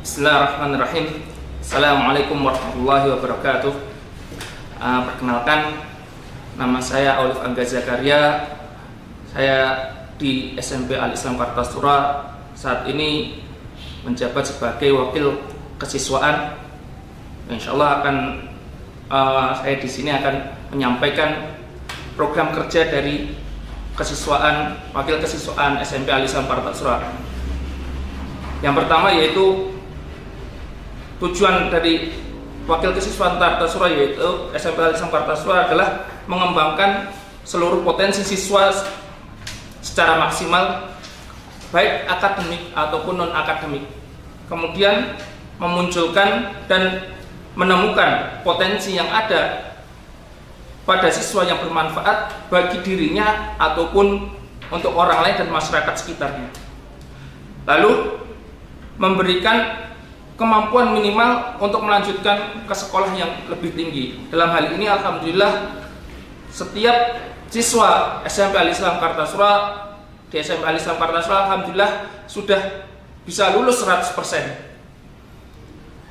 Bismillahirrahmanirrahim. Assalamualaikum warahmatullahi wabarakatuh. Perkenalkan, nama saya Olive Angga Zakaria. Saya di SMP Al-Islam Kartasura saat ini menjabat sebagai wakil kesiswaan. Insyaallah akan saya di sini akan menyampaikan program kerja dari kesiswaan, wakil kesiswaan SMP Al-Islam Kartasura. Yang pertama yaitu tujuan dari wakil kesiswaan Kartasura yaitu SMP Al-Islam Kartasura adalah mengembangkan seluruh potensi siswa secara maksimal, baik akademik ataupun non akademik. Kemudian memunculkan dan menemukan potensi yang ada pada siswa yang bermanfaat bagi dirinya ataupun untuk orang lain dan masyarakat sekitarnya. Lalu memberikan kemampuan minimal untuk melanjutkan ke sekolah yang lebih tinggi. Dalam hal ini alhamdulillah setiap siswa SMP Al-Islam Kartasura di SMP Al-Islam Kartasura alhamdulillah sudah bisa lulus 100%.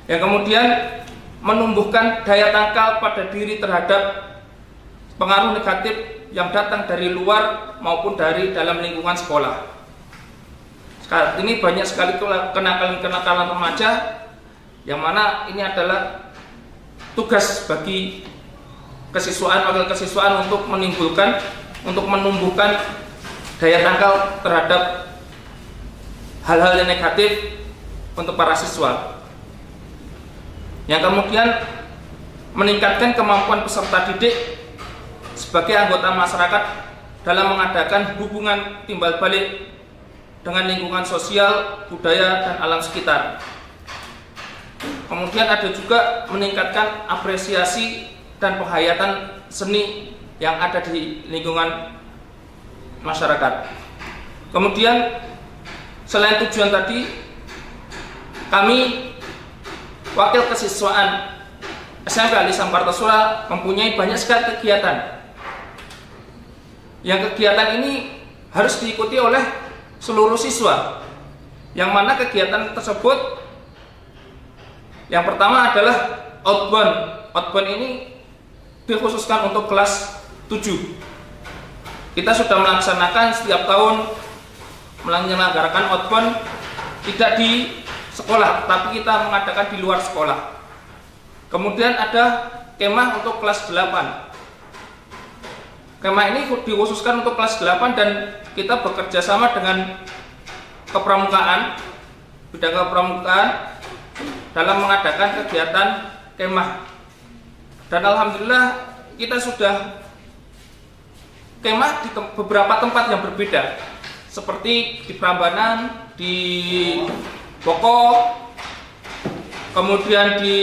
Yang kemudian menumbuhkan daya tangkal pada diri terhadap pengaruh negatif yang datang dari luar maupun dari dalam lingkungan sekolah. Saat ini banyak sekali kenakalan-kenakalan remaja yang mana ini adalah tugas bagi kesiswaan, wakil kesiswaan untuk menumbuhkan daya tangkal terhadap hal-hal yang negatif untuk para siswa. Yang kemudian meningkatkan kemampuan peserta didik sebagai anggota masyarakat dalam mengadakan hubungan timbal balik dengan lingkungan sosial, budaya, dan alam sekitar. Kemudian ada juga meningkatkan apresiasi dan penghayatan seni yang ada di lingkungan masyarakat. Kemudian selain tujuan tadi, kami wakil kesiswaan SMP Al-Islam Kartasura mempunyai banyak sekali kegiatan. Yang kegiatan ini harus diikuti oleh seluruh siswa, yang mana kegiatan tersebut yang pertama adalah outbound. Outbound ini dikhususkan untuk kelas 7. Kita sudah melaksanakan setiap tahun menyelenggarakan outbound, tidak di sekolah tapi kita mengadakan di luar sekolah. Kemudian ada kemah untuk kelas 8. Kemah ini dikhususkan untuk kelas 8 dan kita bekerja sama dengan kepramukaan, bidang kepramukaan dalam mengadakan kegiatan kemah. Dan alhamdulillah kita sudah kemah di beberapa tempat yang berbeda, seperti di Prambanan, di Boko, kemudian di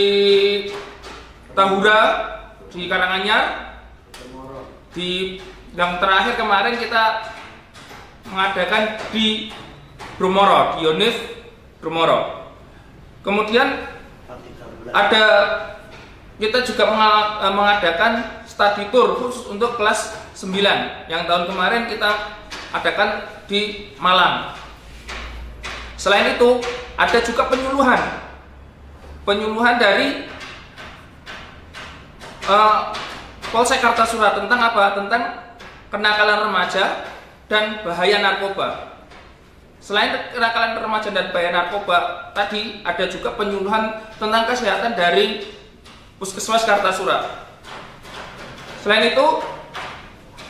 Tahura, di Karanganyar. Di yang terakhir kemarin kita mengadakan di Bromoro, di Yonif Bromoro. Kemudian kita juga mengadakan study tour khusus untuk kelas 9 yang tahun kemarin kita adakan di Malang. Selain itu ada juga penyuluhan dari Polsek Kartasura tentang apa? Tentang kenakalan remaja dan bahaya narkoba. Selain kenakalan remaja dan bahaya narkoba, tadi ada juga penyuluhan tentang kesehatan dari Puskesmas Kartasura. Selain itu,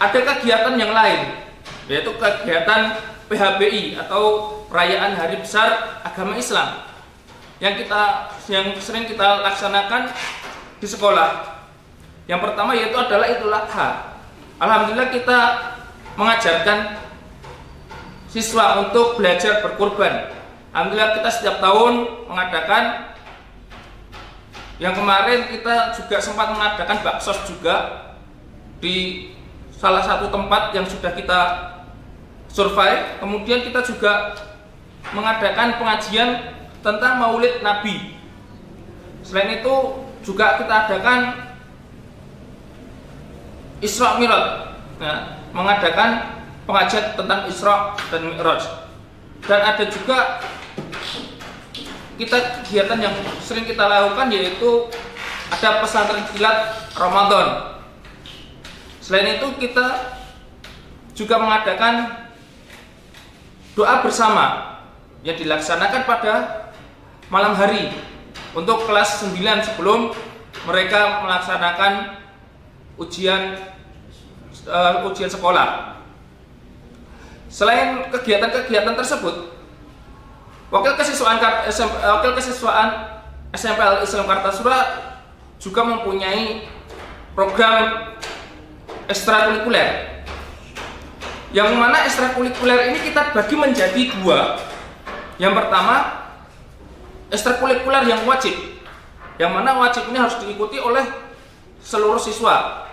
ada kegiatan yang lain, yaitu kegiatan PHBI atau Perayaan Hari Besar Agama Islam yang sering kita laksanakan di sekolah. Yang pertama yaitu adalah Idul Adha. Alhamdulillah kita mengajarkan siswa untuk belajar berkurban. Alhamdulillah kita setiap tahun mengadakan. Yang kemarin kita juga sempat mengadakan baksos juga di salah satu tempat yang sudah kita survei. Kemudian kita juga mengadakan pengajian tentang Maulid Nabi. Selain itu juga kita adakan Isra Mi'raj, mengadakan pengajian tentang Isra dan Mi'raj. Dan ada juga kegiatan yang sering kita lakukan yaitu ada pesantren kilat Ramadan. Selain itu kita juga mengadakan doa bersama yang dilaksanakan pada malam hari untuk kelas 9 sebelum mereka melaksanakan ujian sekolah. Selain kegiatan-kegiatan tersebut, Wakil Kesiswaan SMP Al-Islam Kartasura juga mempunyai program ekstrakurikuler, yang mana ekstrakurikuler ini kita bagi menjadi dua. Yang pertama, ekstrakurikuler yang wajib, yang mana wajib ini harus diikuti oleh seluruh siswa,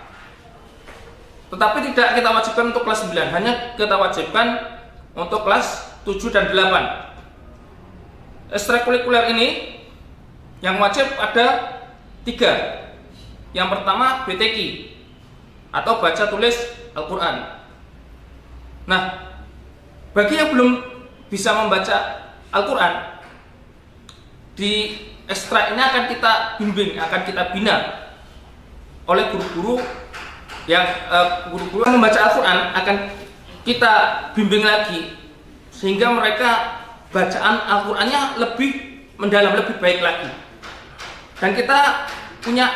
tetapi tidak kita wajibkan untuk kelas 9, hanya kita wajibkan untuk kelas 7 dan 8. Ekstrakurikuler ini yang wajib ada 3. Yang pertama BTQ atau baca tulis Al-Quran. Nah, bagi yang belum bisa membaca Al-Quran, di ekstra ini akan kita bimbing, akan kita bina oleh guru-guru yang membaca Al-Quran, akan kita bimbing lagi sehingga mereka bacaan Al-Qurannya lebih mendalam, lebih baik lagi. Dan kita punya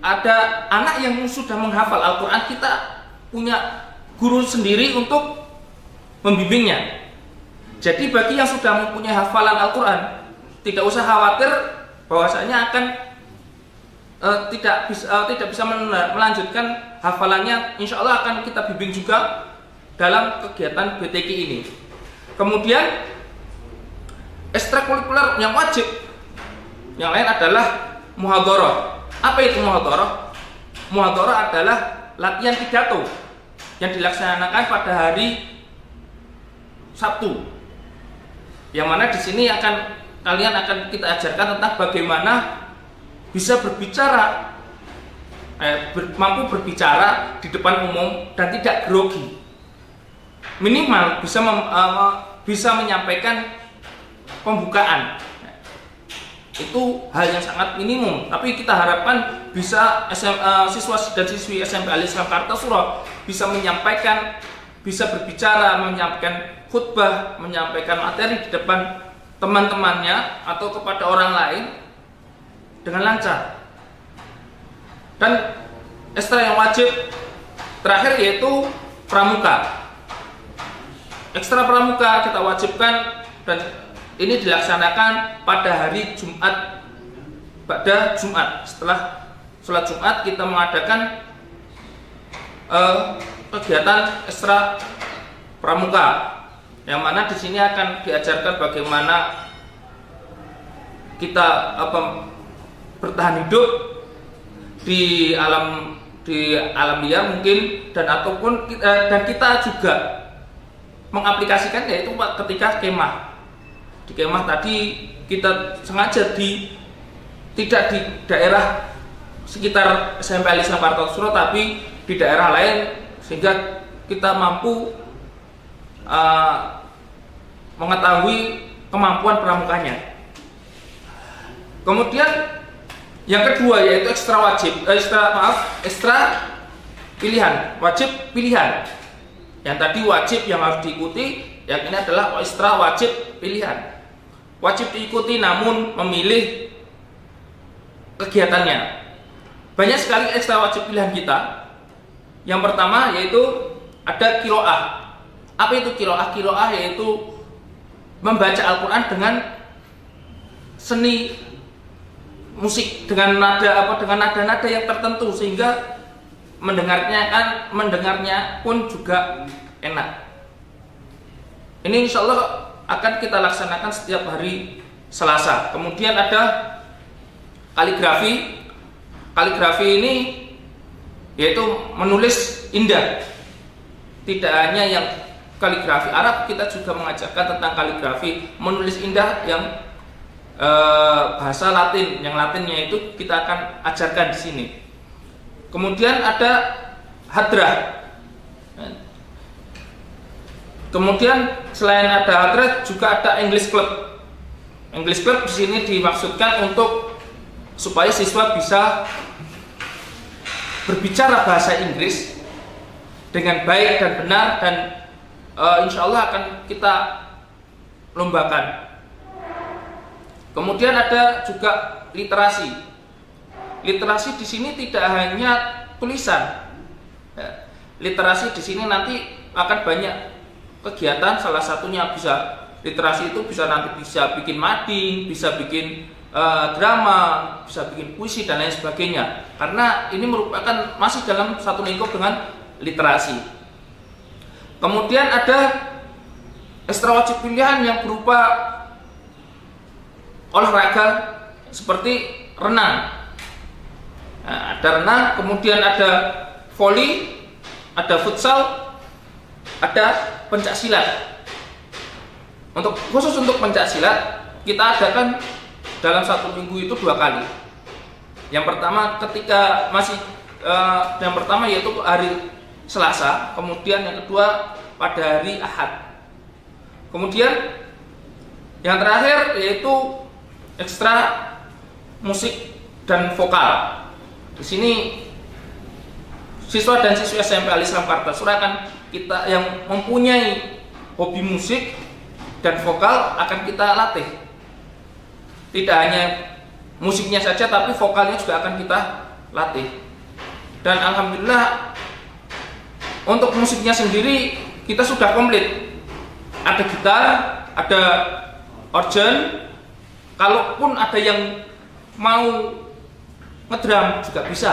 ada anak yang sudah menghafal Al-Quran, kita punya guru sendiri untuk membimbingnya. Jadi bagi yang sudah mempunyai hafalan Al-Quran, tidak usah khawatir bahwasanya akan tidak bisa melanjutkan hafalannya. Insya Allah akan kita bimbing juga dalam kegiatan BTQ ini. Kemudian ekstrakurikuler yang wajib yang lain adalah muhadharah. Apa itu muhadharah? Muhadharah adalah latihan pidato yang dilaksanakan pada hari Sabtu. Yang mana di sini kalian akan kita ajarkan tentang bagaimana bisa berbicara, mampu berbicara di depan umum dan tidak grogi. Minimal bisa menyampaikan pembukaan. Itu hal yang sangat minimum, tapi kita harapkan bisa siswa dan siswi SMP Al-Islam Kartasura bisa menyampaikan, bisa berbicara, menyampaikan khutbah, menyampaikan materi di depan teman-temannya atau kepada orang lain dengan lancar. Dan ekstra yang wajib terakhir yaitu pramuka. Ekstra pramuka kita wajibkan dan ini dilaksanakan pada hari Jumat, pada Jumat. Setelah sholat Jumat kita mengadakan kegiatan ekstra pramuka, yang mana di sini akan diajarkan bagaimana kita bertahan hidup di alam liar mungkin, dan kita juga mengaplikasikan yaitu ketika kemah. Di kemah tadi kita sengaja tidak di daerah sekitar SMP Al-Islam Kartasura, tapi di daerah lain sehingga kita mampu mengetahui kemampuan pramukanya. Kemudian yang kedua yaitu ekstra pilihan, wajib pilihan. Yang tadi wajib yang harus diikuti, yang ini adalah ekstra wajib pilihan. Wajib diikuti namun memilih kegiatannya. Banyak sekali ekstra wajib pilihan kita. Yang pertama yaitu ada qiraah. Apa itu qiraah? Qiraah yaitu membaca Al-Quran dengan seni musik, dengan nada-nada yang tertentu sehingga mendengarnya pun juga enak. Ini insya Allah akan kita laksanakan setiap hari Selasa. Kemudian ada kaligrafi. Kaligrafi ini yaitu menulis indah. Tidak hanya yang kaligrafi Arab, kita juga mengajarkan tentang kaligrafi menulis indah yang bahasa Latin. Yang Latinnya itu kita akan ajarkan di sini. Kemudian ada hadrah. Kemudian selain ada hadrah juga ada English Club. English Club di sini dimaksudkan untuk supaya siswa bisa berbicara bahasa Inggris dengan baik dan benar, dan insya Allah akan kita lombakan. Kemudian ada juga literasi. Literasi di sini tidak hanya tulisan. Literasi di sini nanti akan banyak kegiatan. Salah satunya bisa literasi itu bisa nanti bisa bikin mading, bisa bikin drama, bisa bikin puisi dan lain sebagainya. Karena ini merupakan masih dalam satu lingkup dengan literasi. Kemudian ada ekstra wajib pilihan yang berupa olahraga seperti renang. Nah, ada renang, kemudian ada voli, ada futsal, ada pencak silat. Khusus untuk pencak silat kita adakan dalam satu minggu itu 2 kali. Yang pertama yang pertama yaitu hari Selasa, kemudian yang kedua pada hari Ahad. Kemudian yang terakhir yaitu ekstra musik dan vokal. Di sini siswa dan siswi SMP Al Islam Kartasura akan kita yang mempunyai hobi musik dan vokal akan kita latih. Tidak hanya musiknya saja, tapi vokalnya juga akan kita latih. Dan alhamdulillah untuk musiknya sendiri kita sudah komplit. Ada gitar, ada organ. Kalaupun ada yang mau ngedrum juga bisa.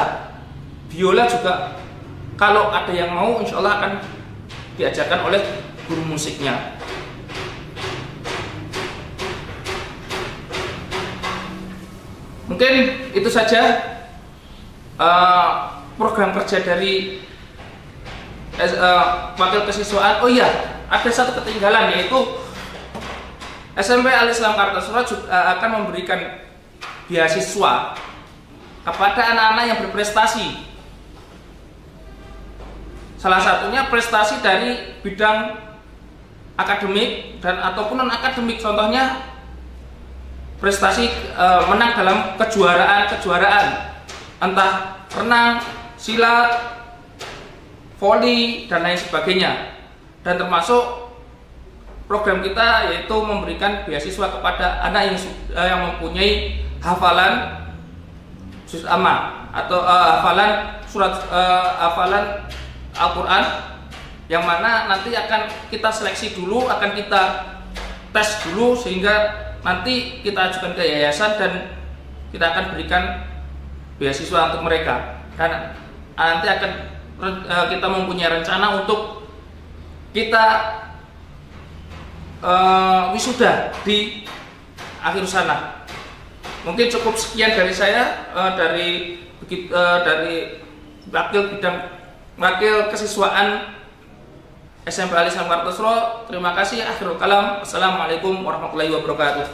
Biola juga kalau ada yang mau insya Allah akan diajarkan oleh guru musiknya. Mungkin itu saja program kerja dari wakil kesiswaan. Oh iya, ada satu ketinggalan, yaitu SMP Al Islam Kartasura juga akan memberikan beasiswa kepada anak-anak yang berprestasi. Salah satunya prestasi dari bidang akademik dan ataupun non akademik. Contohnya prestasi menang dalam kejuaraan, entah renang, silat, voli dan lain sebagainya. Dan termasuk program kita yaitu memberikan beasiswa kepada anak yang mempunyai hafalan juz amma atau hafalan hafalan Al-Quran, yang mana nanti akan kita seleksi dulu, akan kita tes dulu sehingga nanti kita ajukan ke yayasan dan kita akan berikan beasiswa untuk mereka. Dan nanti akan kita mempunyai rencana untuk kita wisuda di akhir sana. Mungkin cukup sekian dari saya, dari wakil kesiswaan SMP Al Islam Kartasura. Terima kasih. Akhirul kalam. Assalamualaikum warahmatullahi wabarakatuh.